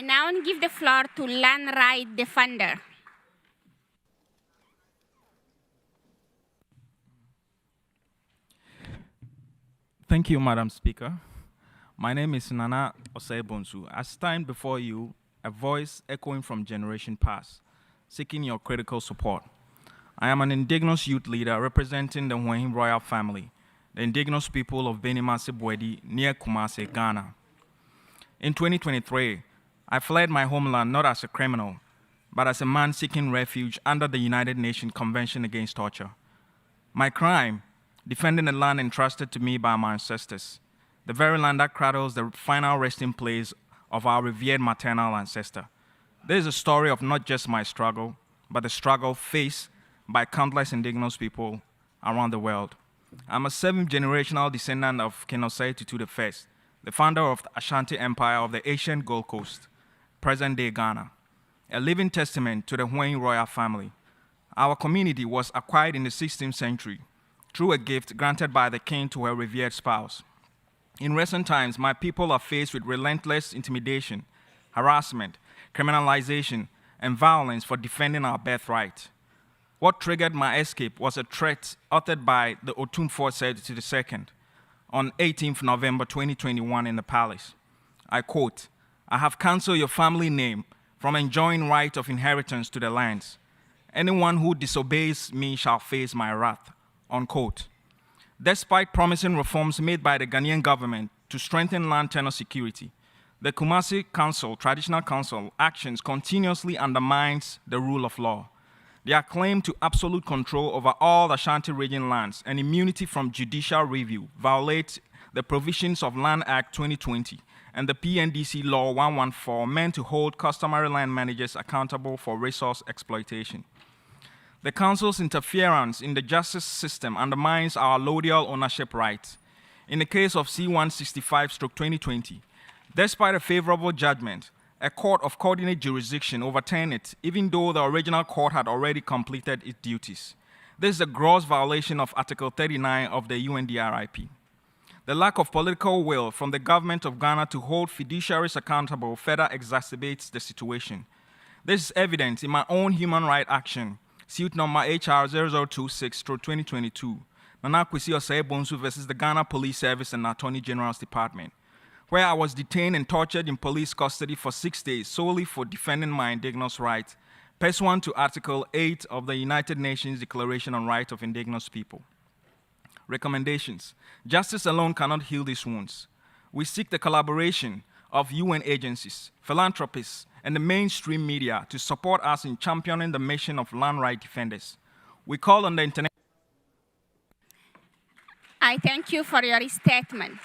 I now give the floor to land right defender. Thank you, Madam Speaker. My name is Nana Osei. I stand before you, a voice echoing from generation past, seeking your critical support. I am an indigenous youth leader representing the Oheneyere royal family, the indigenous people of Benimasi-Boadi near Kumasi, Ghana. In 2023, I fled my homeland not as a criminal, but as a man seeking refuge under the United Nations Convention Against Torture. My crime, defending the land entrusted to me by my ancestors, the very land that cradles the final resting place of our revered maternal ancestor. This is a story of not just my struggle, but the struggle faced by countless indigenous people around the world. I'm a seventh-generational descendant of King Osei Tutu the founder of the Ashanti Empire of the ancient Gold Coast, present-day Ghana, a living testament to the Oheneyere royal family. Our community was acquired in the 16th century through a gift granted by the king to her revered spouse. In recent times, my people are faced with relentless intimidation, harassment, criminalization, and violence for defending our birthright. What triggered my escape was a threat uttered by the Otumfuo II on 18th November 2021 in the palace. I quote, "I have cancelled your family name from enjoying right of inheritance to the lands. Anyone who disobeys me shall face my wrath," unquote. Despite promising reforms made by the Ghanaian government to strengthen land tenure security, the Kumasi Council, Traditional Council, actions continuously undermines the rule of law. Their claim to absolute control over all the Ashanti region lands and immunity from judicial review violates the provisions of Land Act 2020 and the PNDC Law 114 meant to hold customary land managers accountable for resource exploitation. The Council's interference in the justice system undermines our allodial ownership rights. In the case of C-165/2020, despite a favorable judgment, a court of coordinate jurisdiction overturned it, even though the original court had already completed its duties. This is a gross violation of Article 39 of the UNDRIP. The lack of political will from the government of Ghana to hold fiduciaries accountable further exacerbates the situation. This is evident in my own human rights action, suit number HR 0026/2022, Nana Osei versus the Ghana Police Service and Attorney General's Department, where I was detained and tortured in police custody for 6 days solely for defending my indigenous rights, pursuant to Article 8 of the United Nations Declaration on Rights of Indigenous People. Recommendations. Justice alone cannot heal these wounds. We seek the collaboration of UN agencies, philanthropists, and the mainstream media to support us in championing the mission of land right defenders. We call on the international. I thank you for your statement.